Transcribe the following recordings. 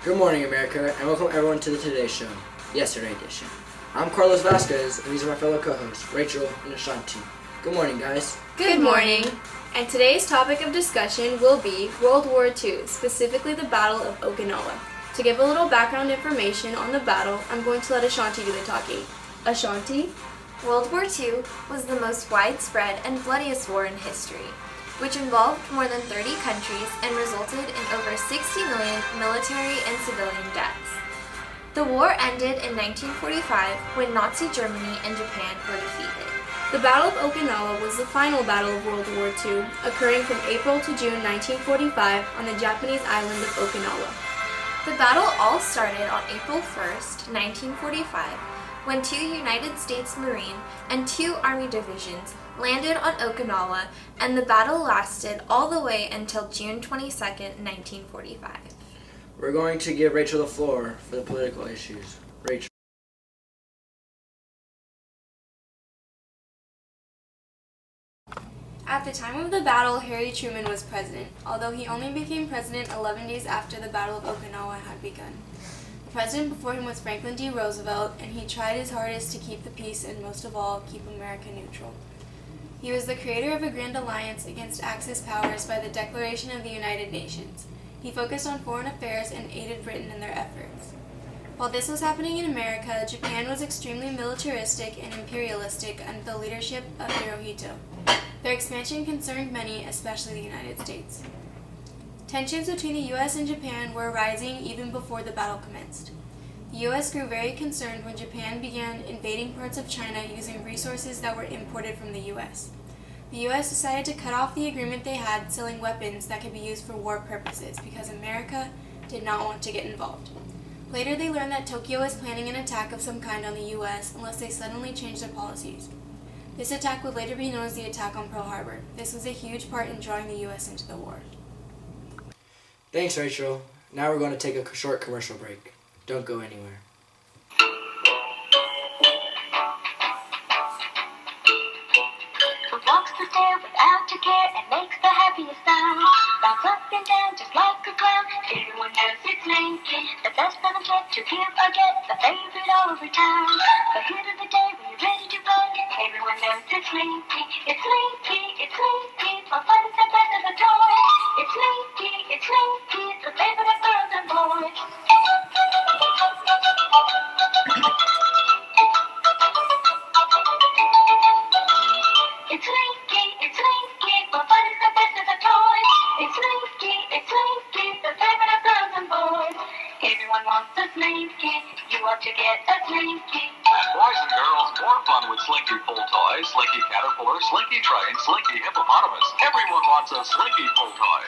Good morning, America, and welcome everyone to the Today Show, Yesterday Edition. I'm Carlos Vasquez, and these are my fellow co-hosts, Rachel and Ashanti. Good morning, guys. Good morning. And today's topic of discussion will be World War II, specifically the Battle of Okinawa. To give a little background information on the battle, I'm going to let Ashanti do the talking. Ashanti? World War II was the most widespread and bloodiest war in history, which involved more than 30 countries and resulted in over 60 million military and civilian deaths. The war ended in 1945 when Nazi Germany and Japan were defeated. The Battle of Okinawa was the final battle of World War II, occurring from April to June 1945 on the Japanese island of Okinawa. The battle all started on April 1st, 1945, when 2 United States Marine and 2 Army divisions landed on Okinawa, and the battle lasted all the way until June 22nd, 1945. We're going to give Rachel the floor for the political issues. Rachel. At the time of the battle, Harry Truman was president, although he only became president 11 days after the Battle of Okinawa had begun. The president before him was Franklin D. Roosevelt, and he tried his hardest to keep the peace and, most of all, keep America neutral. He was the creator of a grand alliance against Axis powers by the Declaration of the United Nations. He focused on foreign affairs and aided Britain in their efforts. While this was happening in America, Japan was extremely militaristic and imperialistic under the leadership of Hirohito. Their expansion concerned many, especially the United States. Tensions between the U.S. and Japan were rising even before the battle commenced. The U.S. grew very concerned when Japan began invading parts of China using resources that were imported from the U.S. The U.S. decided to cut off the agreement they had selling weapons that could be used for war purposes because America did not want to get involved. Later they learned that Tokyo was planning an attack of some kind on the U.S. unless they suddenly changed their policies. This attack would later be known as the attack on Pearl Harbor. This was a huge part in drawing the U.S. into the war. Thanks, Rachel. Now we're going to take a short commercial break. Don't go anywhere. Who walks the stair without a care and makes the happiest sound? Bounce up and down just like a clown. Everyone knows it's Slinky, the best fun and get to hear or get, the favorite all over town. The hit of the day when you're ready to play, everyone knows it's Slinky. It's Slinky, it's Slinky, for fun is the best of the toy. It's Slinky, the favorite of girls and boys. It's Slinky, for fun is the best of the toys. It's Slinky, the favorite of girls and boys. Everyone wants a Slinky, you ought to get a Slinky. Boys and girls, more fun with Slinky Full Toy, Slinky Caterpillar, Slinky Train, Slinky Hippopotamus. Everyone wants a Slinky Full Toy.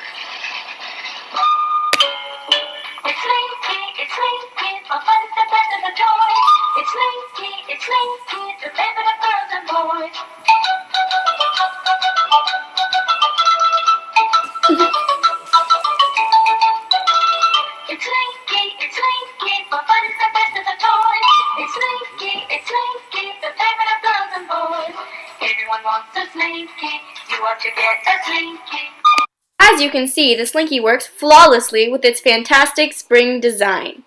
It's Slinky, for fun is the best of the toys. It's Slinky, the favorite of girls and boys. It's Slinky, for fun is the best of the toys. It's Slinky, the favorite of girls and boys. Everyone wants a Slinky, you ought to get a Slinky. As you can see, the Slinky works flawlessly with its fantastic spring design.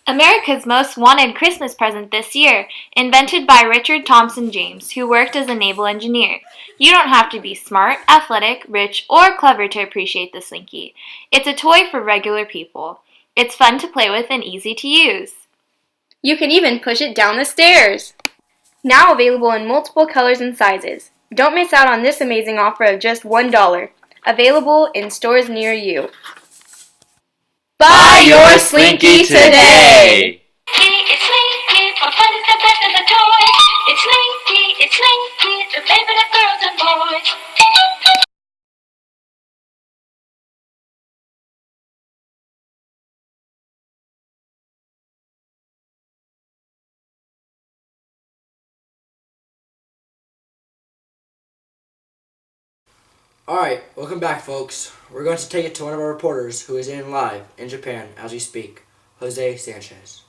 America's most wanted Christmas present this year, invented by Richard Thompson James, who worked as a naval engineer. You don't have to be smart, athletic, rich, or clever to appreciate the Slinky. It's a toy for regular people. It's fun to play with and easy to use. You can even push it down the stairs. Now available in multiple colors and sizes. Don't miss out on this amazing offer of just $1. Available in stores near you. Buy your Slinky today! It's Slinky, for fun is the best of the toys. It's Slinky, the favorite of girls and boys. Alright, welcome back, folks. We're going to take it to one of our reporters who is in live in Japan as we speak, Jose Sanchez.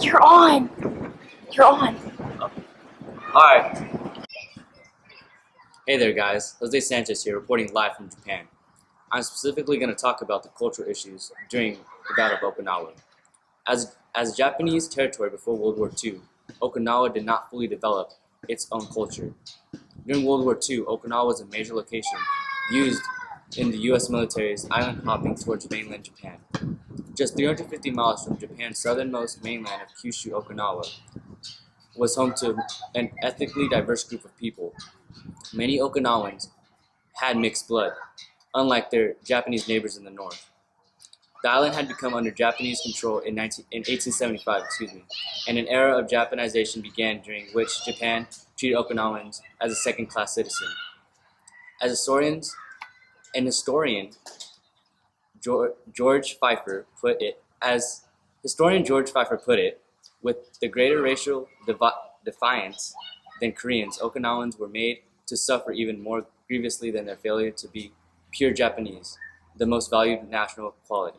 You're on. You're on. Alright. Hey there guys, Jose Sanchez here reporting live from Japan. I'm specifically going to talk about the cultural issues during the Battle of Okinawa. As Japanese territory before World War II, Okinawa did not fully develop its own culture. During World War II, Okinawa was a major location used in the U.S. military's island hopping towards mainland Japan. Just 350 miles from Japan's southernmost mainland of Kyushu, Okinawa was home to an ethnically diverse group of people. Many Okinawans had mixed blood, unlike their Japanese neighbors in the north. The island had become under Japanese control in 1875, and an era of Japanization began during which Japan treated Okinawans as a second-class citizen. As historian George Pfeiffer put it, with the greater racial defiance than Koreans, Okinawans were made to suffer even more grievously than their failure to be pure Japanese, the most valued national quality.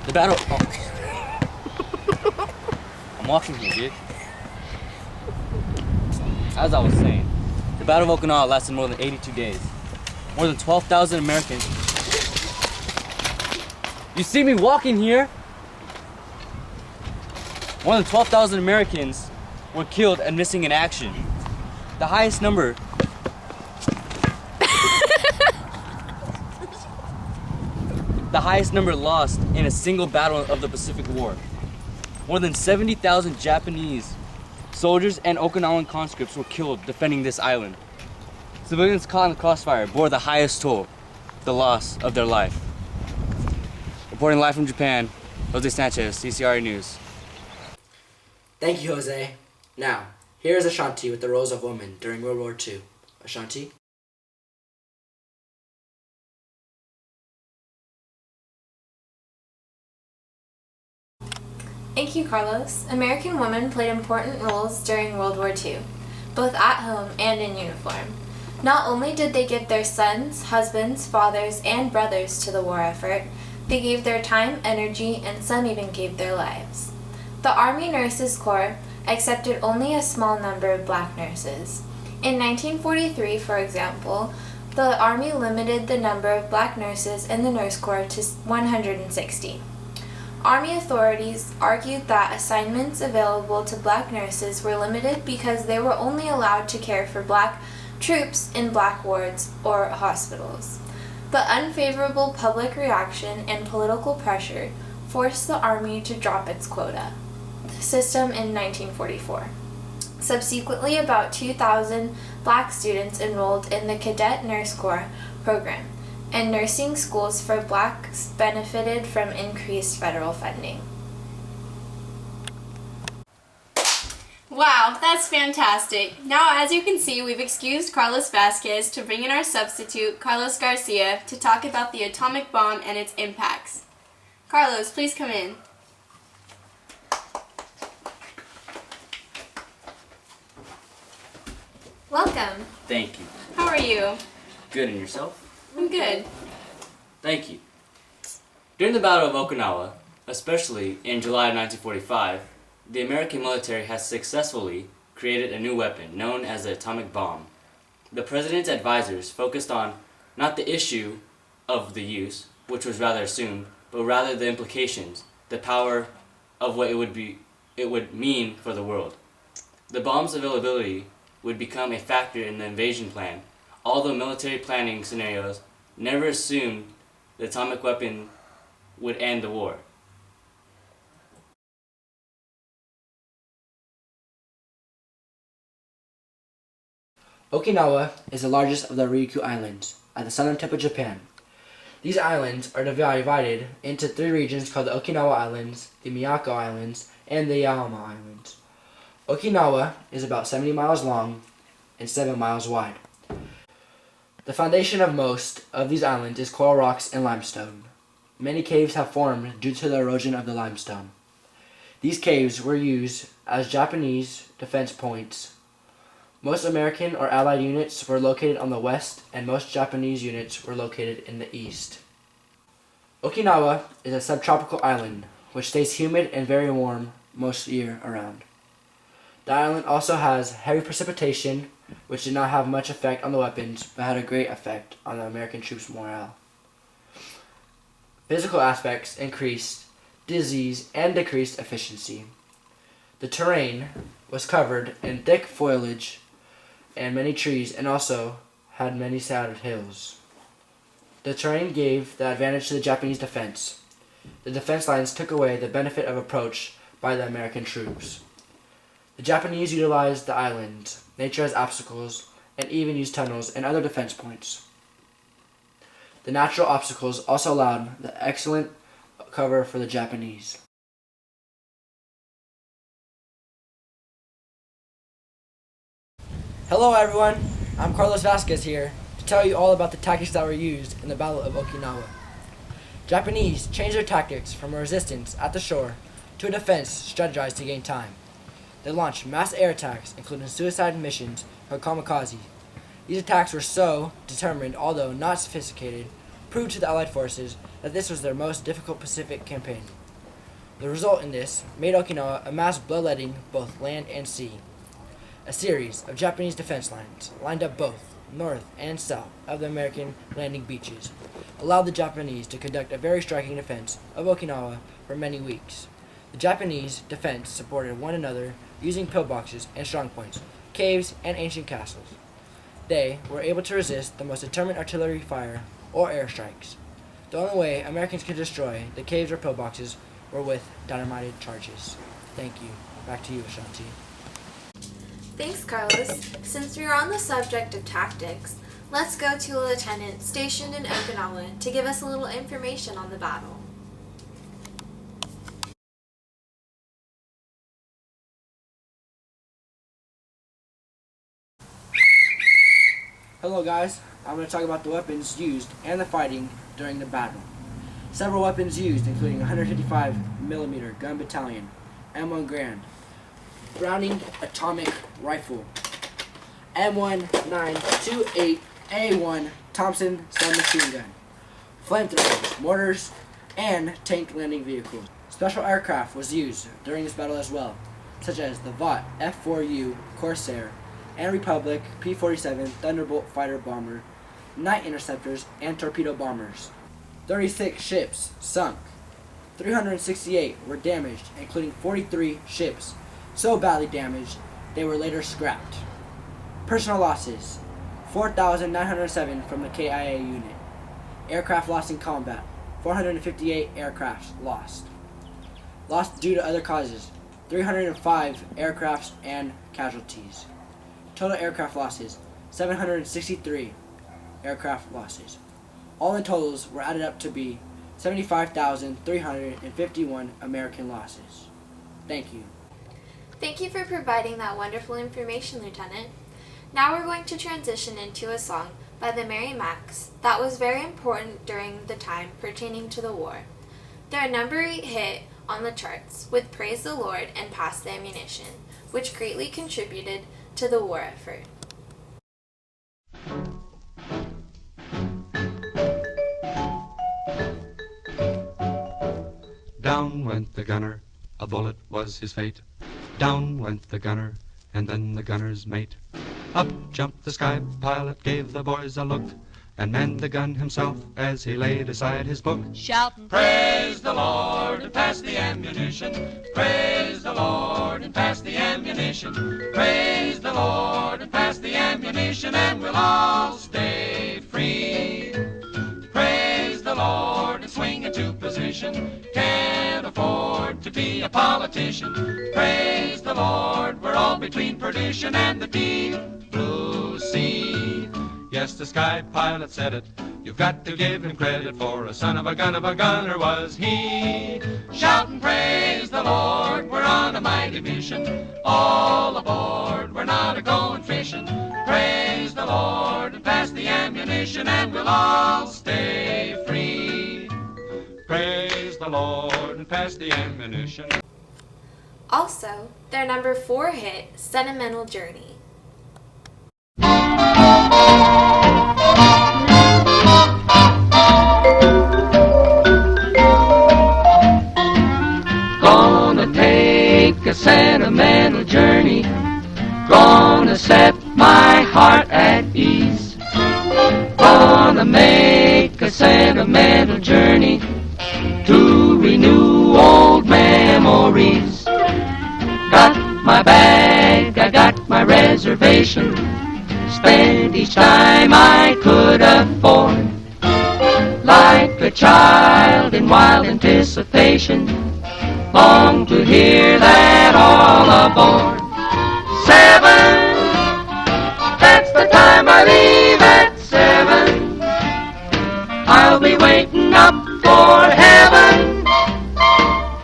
The battle. Oh. I'm walking here, dude. As I was saying, the Battle of Okinawa lasted more than 82 days. More than 12,000 Americans. You see me walking here? More than 12,000 Americans were killed and missing in action. The highest number. The highest number lost in a single battle of the Pacific War. More than 70,000 Japanese soldiers and Okinawan conscripts were killed defending this island. Civilians caught in the crossfire bore the highest toll, the loss of their life. Reporting live from Japan, Jose Sanchez, CCRA News. Thank you, Jose. Now, here is Ashanti with the roles of women during World War II. Ashanti? Thank you, Carlos. American women played important roles during World War II, both at home and in uniform. Not only did they give their sons, husbands, fathers, and brothers to the war effort, they gave their time, energy, and some even gave their lives. The Army Nurses Corps accepted only a small number of black nurses. In 1943, for example, the Army limited the number of black nurses in the Nurse Corps to 160. Army authorities argued that assignments available to black nurses were limited because they were only allowed to care for black troops in black wards or hospitals. But unfavorable public reaction and political pressure forced the Army to drop its quota system in 1944. Subsequently, about 2,000 black students enrolled in the Cadet Nurse Corps program, and nursing schools for blacks benefited from increased federal funding. Wow, that's fantastic. Now, as you can see, we've excused Carlos Vasquez to bring in our substitute, Carlos Garcia, to talk about the atomic bomb and its impacts. Carlos, please come in. Welcome. Thank you. How are you? Good, and yourself? I'm good. Thank you. During the Battle of Okinawa, especially in July of 1945, the American military has successfully created a new weapon known as the atomic bomb. The president's advisors focused on not the issue of the use, which was rather assumed, but rather the implications, the power of what it would mean for the world. The bomb's availability would become a factor in the invasion plan, although military planning scenarios never assumed the atomic weapon would end the war. Okinawa is the largest of the Ryukyu Islands at the southern tip of Japan. These islands are divided into three regions called the Okinawa Islands, the Miyako Islands, and the Yaoma Islands. Okinawa is about 70 miles long and 7 miles wide. The foundation of most of these islands is coral rocks and limestone. Many caves have formed due to the erosion of the limestone. These caves were used as Japanese defense points. Most American or Allied units were located on the west, and most Japanese units were located in the east. Okinawa is a subtropical island which stays humid and very warm most year around. The island also has heavy precipitation, which did not have much effect on the weapons, but had a great effect on the American troops' morale. Physical aspects increased disease and decreased efficiency. The terrain was covered in thick foliage and many trees, and also had many shattered hills. The terrain gave the advantage to the Japanese defense. The defense lines took away the benefit of approach by the American troops. The Japanese utilized the island, nature as obstacles, and even used tunnels and other defense points. The natural obstacles also allowed the excellent cover for the Japanese. Hello everyone, I'm Carlos Vasquez here to tell you all about the tactics that were used in the Battle of Okinawa. Japanese changed their tactics from a resistance at the shore to a defense strategized to gain time. They launched mass air attacks, including suicide missions or kamikaze. These attacks were so determined, although not sophisticated, proved to the Allied forces that this was their most difficult Pacific campaign. The result in this made Okinawa a mass bloodletting both land and sea. A series of Japanese defense lines, lined up both north and south of the American landing beaches, allowed the Japanese to conduct a very striking defense of Okinawa for many weeks. The Japanese defense supported one another using pillboxes and strongpoints, caves, and ancient castles. They were able to resist the most determined artillery fire or airstrikes. The only way Americans could destroy the caves or pillboxes were with dynamited charges. Thank you. Back to you, Ashanti. Thanks, Carlos. Since we are on the subject of tactics, let's go to a lieutenant stationed in Okinawa to give us a little information on the battle. Hello guys, I'm going to talk about the weapons used and the fighting during the battle. Several weapons used, including 155mm gun battalion, M1 Grand, Browning atomic rifle, M1928A1 Thompson submachine gun, flamethrowers, mortars, and tank landing vehicles. Special aircraft was used during this battle as well, such as the Vought F-4U Corsair and Republic P-47 Thunderbolt fighter bomber, night interceptors, and torpedo bombers. 36 ships sunk. 368 were damaged, including 43 ships so badly damaged they were later scrapped. Personal losses: 4,907 from the KIA unit. Aircraft lost in combat: 458 aircraft lost. Lost due to other causes: 305 aircrafts and casualties. Total aircraft losses: 763 aircraft losses. All in totals were added up to be 75,351 American losses. Thank you. Thank you for providing that wonderful information, Lieutenant. Now we're going to transition into a song by the Merry Macks that was very important during the time pertaining to the war. Their number 8 hit on the charts with Praise the Lord and Pass the Ammunition, which greatly contributed to the war effort. Down went the gunner, a bullet was his fate. Down went the gunner, and then the gunner's mate. Up jumped the sky pilot, gave the boys a look, and manned the gun himself as he laid aside his book. Shouting, Praise the Lord and pass the ammunition. Praise the Lord and pass the ammunition. Praise the Lord and pass the ammunition, and we'll all stay free. Praise the Lord and swing into position. Can't afford to be a politician. Praise the Lord, we're all between perdition and the deep blue sea. Yes, the sky pilot said it. You've got to give him credit, for a son of a gunner was he. Shout and praise the Lord, we're on a mighty mission. All aboard, we're not a-going fishing. Praise the Lord and pass the ammunition, and we'll all stay free. Praise the Lord and pass the ammunition. Also, their number 4 hit, Sentimental Journey. gonna make a sentimental journey to renew old memories. Got my bag, I got my reservation, spent each time I could afford. Like a child in wild anticipation, long to hear that all aboard. 7, that's the time I leave at 7. I'll be waiting up for heaven,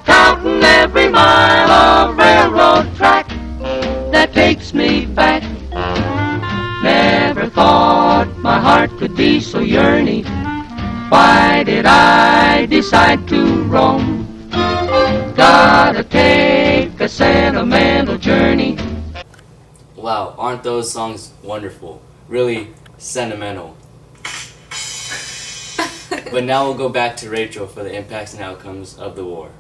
counting every mile of railroad track that takes me back. Never thought my heart could be so yearny. Why did I decide to roam? Gotta take a sentimental journey. Wow, aren't those songs wonderful? Really sentimental. But now we'll go back to Rachel for the impacts and outcomes of the war.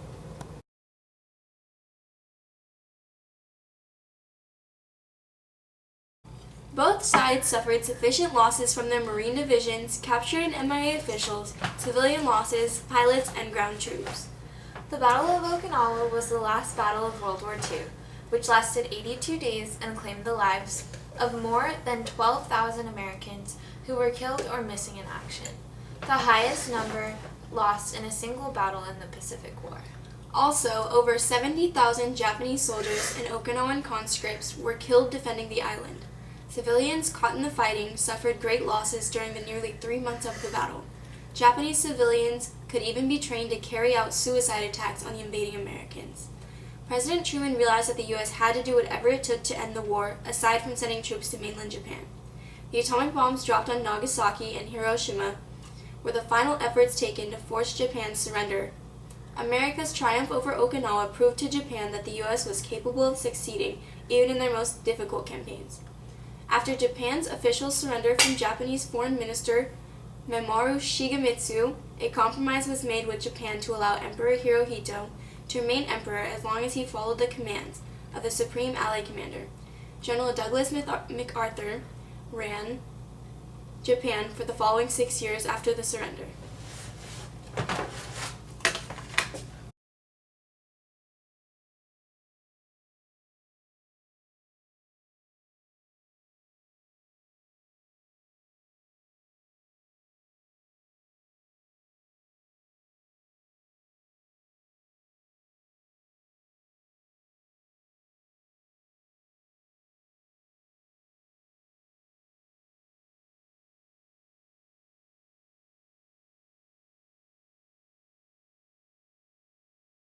Both sides suffered sufficient losses from their Marine divisions, captured and MIA officials, civilian losses, pilots, and ground troops. The Battle of Okinawa was the last battle of World War II, which lasted 82 days and claimed the lives of more than 12,000 Americans who were killed or missing in action, the highest number lost in a single battle in the Pacific War. Also, over 70,000 Japanese soldiers and Okinawan conscripts were killed defending the island. Civilians caught in the fighting suffered great losses during the nearly 3 months of the battle. Japanese civilians could even be trained to carry out suicide attacks on the invading Americans. President Truman realized that the U.S. had to do whatever it took to end the war, aside from sending troops to mainland Japan. The atomic bombs dropped on Nagasaki and Hiroshima were the final efforts taken to force Japan's surrender. America's triumph over Okinawa proved to Japan that the U.S. was capable of succeeding even in their most difficult campaigns. After Japan's official surrender from Japanese Foreign Minister Mamoru Shigemitsu, a compromise was made with Japan to allow Emperor Hirohito to remain emperor as long as he followed the commands of the Supreme Allied Commander. General Douglas MacArthur ran Japan for the following 6 years after the surrender.